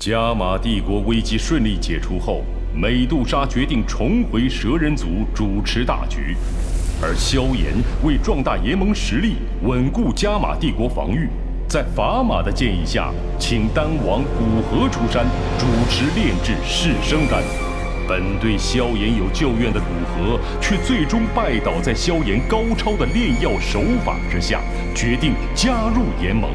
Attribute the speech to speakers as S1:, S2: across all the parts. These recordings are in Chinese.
S1: 加玛帝国危机顺利解除后，美杜莎决定重回蛇人族主持大局，而萧炎为壮大联盟实力、稳固加玛帝国防御，在砝码的建议下，请丹王古河出山主持炼制噬生丹。本对萧炎有旧怨的古河，却最终拜倒在萧炎高超的炼药手法之下，决定加入联盟。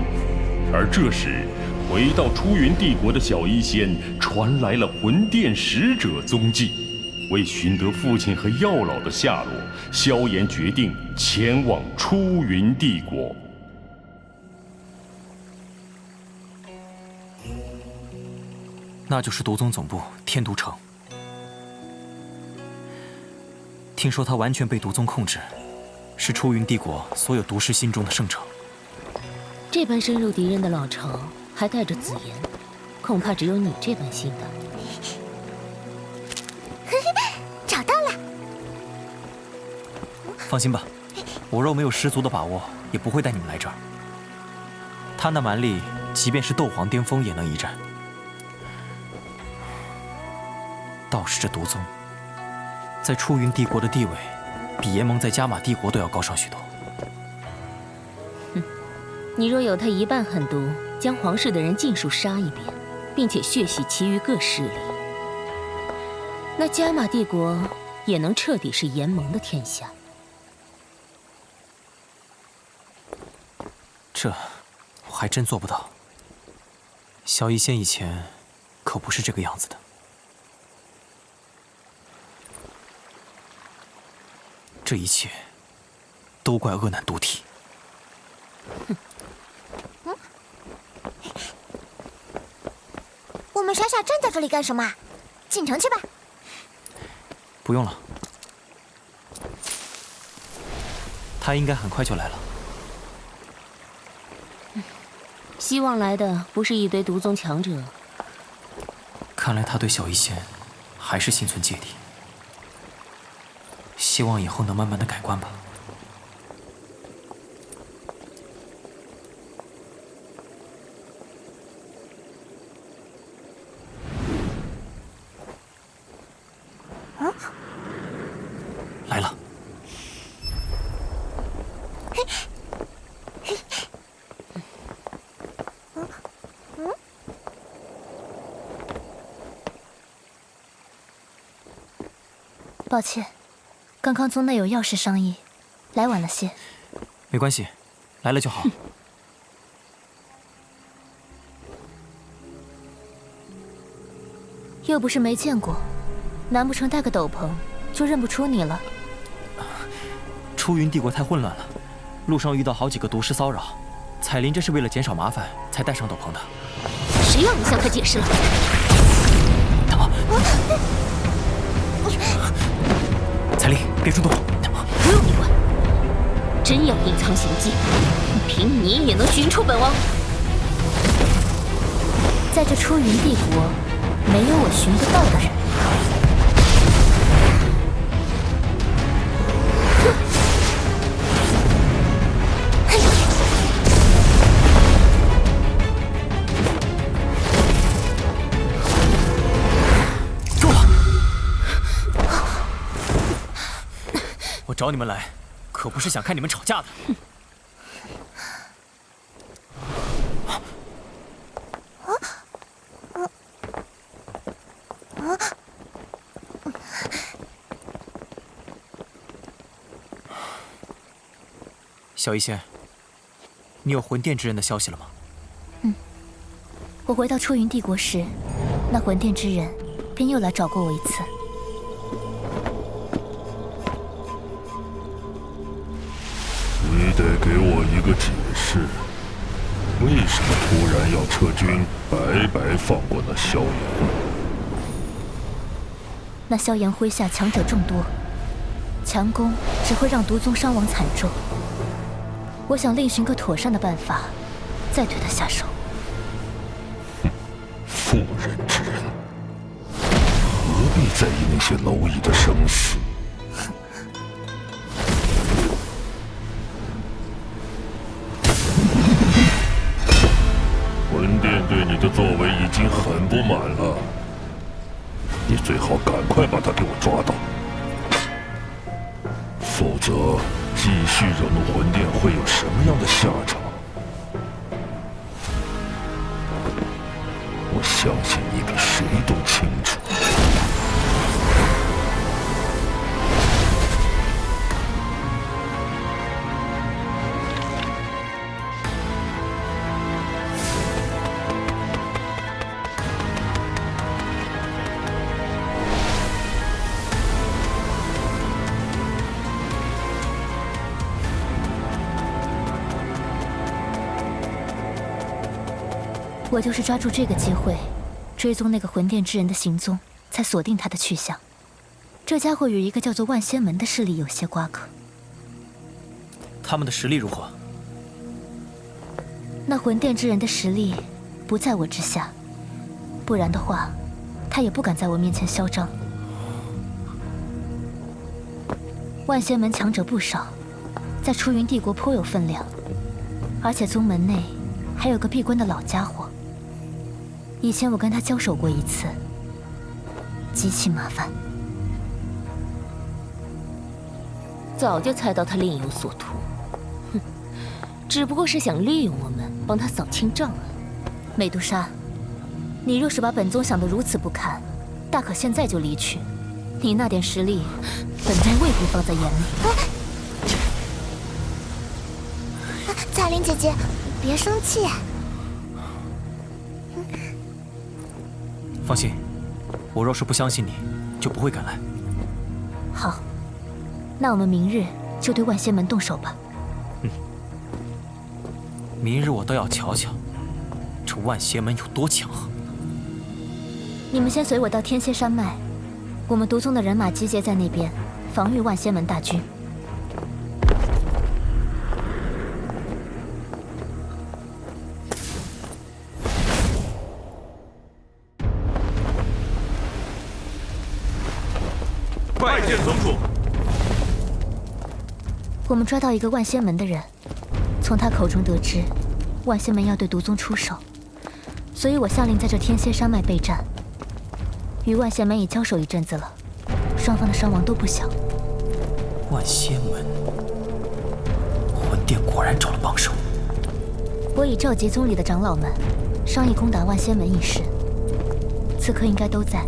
S1: 而这时，回到出云帝国的小医仙传来了魂殿使者踪迹。为寻得父亲和药老的下落，萧炎决定前往出云帝国。
S2: 那就是毒宗总部天毒城。听说它完全被毒宗控制，是出云帝国所有毒师心中的圣城。
S3: 这般深入敌人的老巢，还带着紫炎，恐怕只有你这般心的。
S4: 找到了。
S2: 放心吧，我若没有十足的把握，也不会带你们来这儿。他那蛮力，即便是斗皇巅峰也能一战。倒是这毒宗，在出云帝国的地位，比联盟在加玛帝国都要高上许多。
S3: 你若有他一半狠毒，将皇室的人尽数杀一遍，并且血洗其余各势力，那加玛帝国也能彻底是联盟的天下。
S2: 这我还真做不到。萧一仙以前可不是这个样子的。这一切都怪恶男毒体。
S4: 我们傻傻站在这里干什么？进城去吧。
S2: 不用了，他应该很快就来了。
S3: 希望来的不是一堆毒宗强者。
S2: 看来他对小医仙还是心存芥蒂。希望以后能慢慢的改观吧。来了。
S4: 抱歉，刚刚宗内有要事商议，来晚了些。
S2: 没关系，来了就好。
S4: 又不是没见过，难不成戴个斗篷就认不出你了？
S2: 出云帝国太混乱了，路上遇到好几个毒师骚扰，彩铃这是为了减少麻烦才戴上斗篷的。
S3: 谁让你向他解释了？
S2: 彩铃，别冲动。
S3: 不用你管。真要隐藏行迹，凭你也能寻出本王？
S4: 在这出云帝国，没有我寻不到的人。
S2: 住了！我找你们来，可不是想看你们吵架的。小医仙，你有魂殿之人的消息了吗？
S4: 我回到出云帝国时，那魂殿之人便又来找过我一次。
S5: 你得给我一个解释，为什么突然要撤军，白白放过那萧炎？
S4: 那萧炎麾下强者众多，强攻只会让毒宗伤亡惨重。我想另寻个妥善的办法，再对他下手。
S5: 妇人之仁，何必在意那些蝼蚁的生死？魂殿对你你的作为已经很不满了，你最好赶快把他给我抓到，否则继续惹怒魂殿会有什么样的下场？我相信你比谁都清楚。
S4: 我就是抓住这个机会，追踪那个魂殿之人的行踪，才锁定他的去向。这家伙与一个叫做万仙门的势力有些瓜葛。
S2: 他们的实力如何？
S4: 那魂殿之人的实力不在我之下，不然的话，他也不敢在我面前嚣张。万仙门强者不少，在出云帝国颇有分量，而且宗门内还有个闭关的老家伙。以前我跟他交手过一次，极其麻烦。
S3: 早就猜到他另有所图，哼，只不过是想利用我们帮他扫清障啊。
S4: 美杜莎，你若是把本宗想得如此不堪，大可现在就离去。你那点实力，本宗未必放在眼里。
S6: 彩铃姐姐，别生气。
S2: 放心，我若是不相信你，就不会赶来。
S4: 好，那我们明日就对万仙门动手吧。
S2: 明日我倒要瞧瞧，这万邪门有多强横。
S4: 你们先随我到天蝎山脉，我们毒宗的人马集结在那边，防御万仙门大军。
S7: 拜见宗主。
S4: 我们抓到一个万仙门的人，从他口中得知，万仙门要对毒宗出手，所以我下令在这天蝎山脉备战。与万仙门已交手一阵子了，双方的伤亡都不小。
S2: 万仙门，魂殿果然找了帮手。
S4: 我已召集宗里的长老们，商议攻打万仙门一事，此刻应该都在。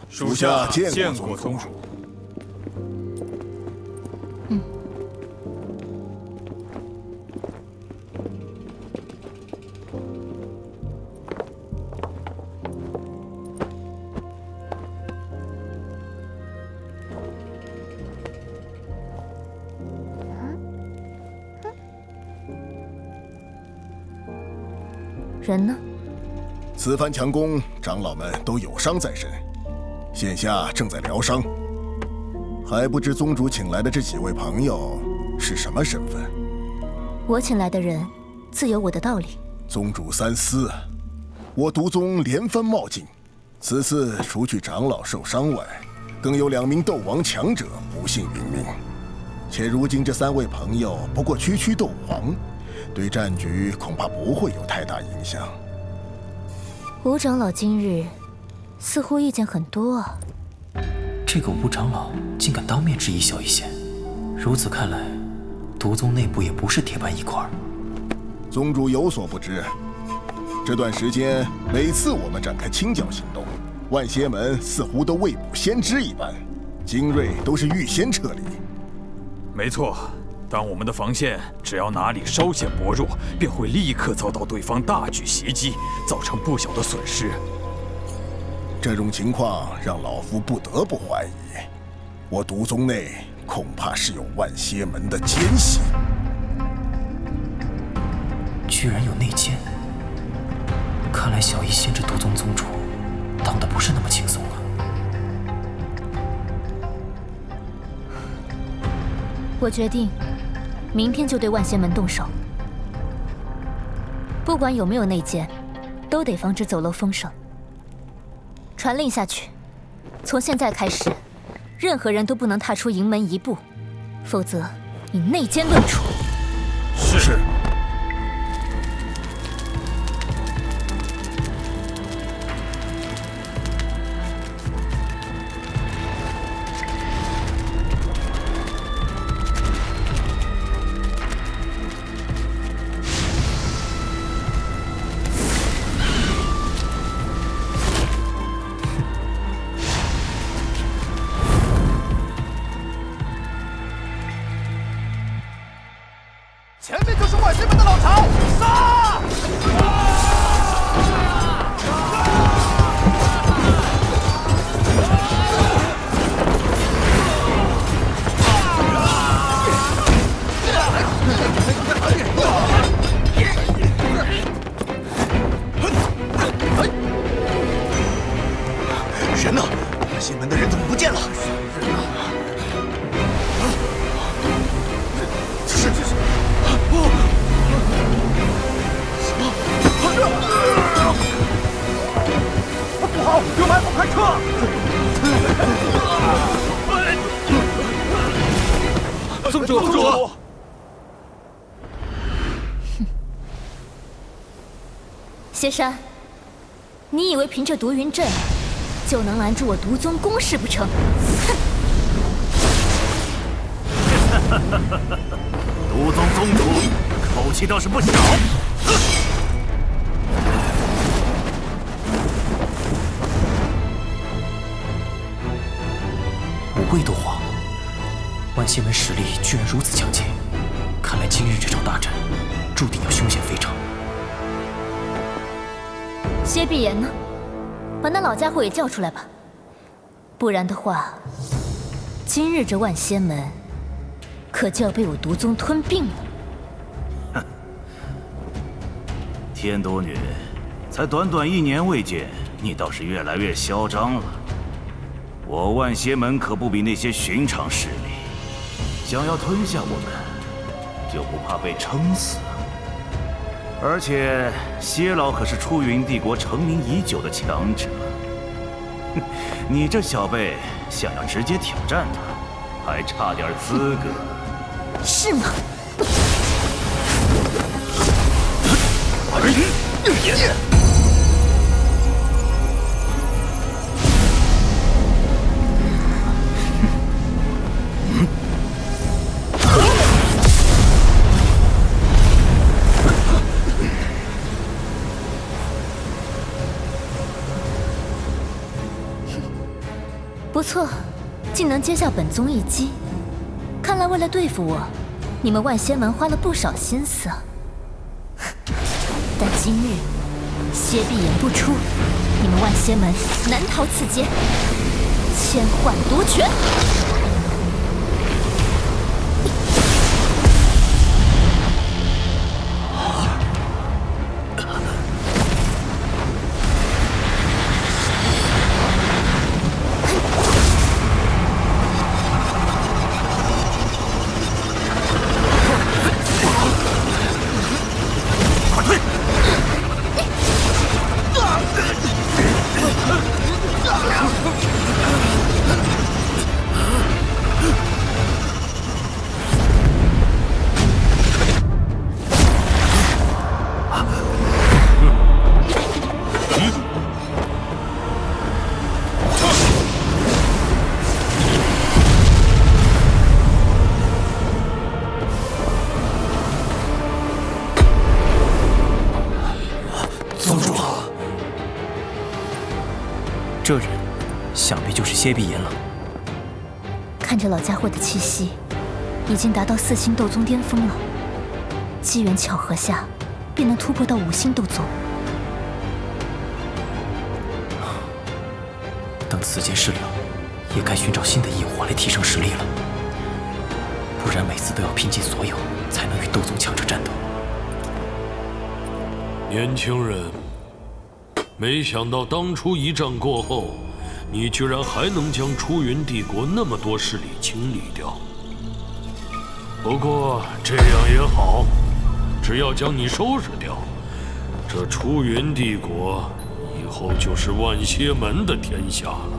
S7: 属下见过宗主。
S4: 人呢？
S8: 此番强攻，长老们都有伤在身，现下正在疗伤。还不知宗主请来的这几位朋友是什么身份？
S4: 我请来的人，自有我的道理。
S8: 宗主三思，我毒宗连番冒进，此次除去长老受伤外，更有2名斗王强者不幸殒命。且如今这3位朋友不过区斗王，对战局恐怕不会有太大影响。
S4: 吴长老今日似乎意见很多啊。
S2: 这个吴长老竟敢当面质疑小医仙，如此看来，毒宗内部也不是铁板一块。
S8: 宗主有所不知，这段时间每次我们展开清剿行动，万邪门似乎都未卜先知一般，精锐都是预先撤离。
S7: 没错，当我们的防线只要哪里稍显薄弱，便会立刻遭到对方大举袭击，造成不小的损失。
S8: 这种情况让老夫不得不怀疑，我毒宗内恐怕是有万邪门的奸细。
S2: 居然有内奸，看来小医仙这毒宗宗主当的不是那么轻松啊。
S4: 我决定明天就对万仙门动手，不管有没有内奸，都得防止走漏风声。传令下去，从现在开始，任何人都不能踏出营门一步，否则你内奸论处。
S8: 是。
S9: 前面就是万仙门的老巢，杀！
S10: 人呢？万仙门的人怎么不见了？
S9: 不好，有埋伏，快撤！
S10: 宗主！
S4: 谢山，你以为凭着毒云阵就能拦住我毒宗攻势不成？
S10: 毒宗宗主口气倒是不小。
S2: 五位斗皇，万仙门实力居然如此强劲，看来今日这场大战注定要凶险非常。
S4: 薛碧炎呢？把那老家伙也叫出来吧，不然的话，今日这万仙门可就要被我毒宗吞并了。
S10: 哼，天都女，才短短1年未见，你倒是越来越嚣张了。我万仙门可不比那些寻常势力，想要吞下我们，就不怕被撑死？而且谢老可是出云帝国成名已久的强者，你这小辈想要直接挑战他，还差点资格。
S4: 是吗？不错，竟能接下本宗一击。看来为了对付我，你们万仙门花了不少心思啊。但今日薛碧眼不出，你们万仙门难逃此劫。千幻夺拳！
S2: 这人想必就是薛碧炎了。
S4: 看着老家伙的气息，已经达到4星斗宗巅峰了。机缘巧合下，便能突破到5星斗宗。
S2: 等此劫释了，也该寻找新的异火来提升实力了。不然每次都要拼尽所有，才能与斗宗强者战斗。
S5: 年轻人。没想到当初一战过后，你居然还能将出云帝国那么多势力清理掉。不过这样也好，只要将你收拾掉，这出云帝国以后就是万蝎门的天下了，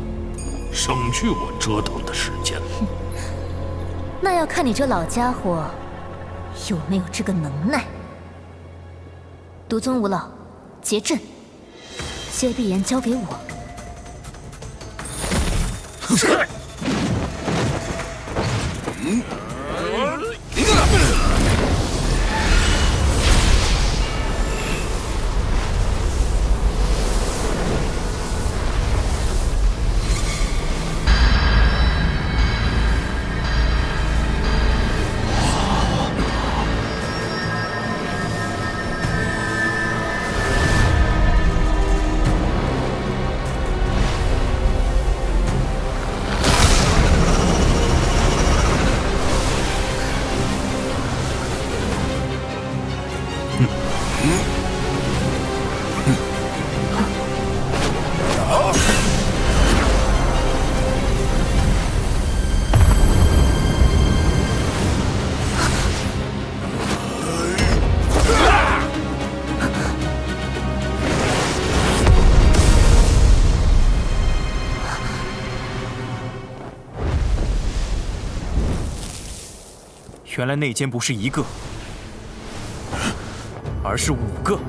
S5: 省去我折腾的时间。
S4: 那要看你这老家伙有没有这个能耐。独尊无老，结阵。接壁岩交给我。
S2: 原来内奸不是一个，而是5个。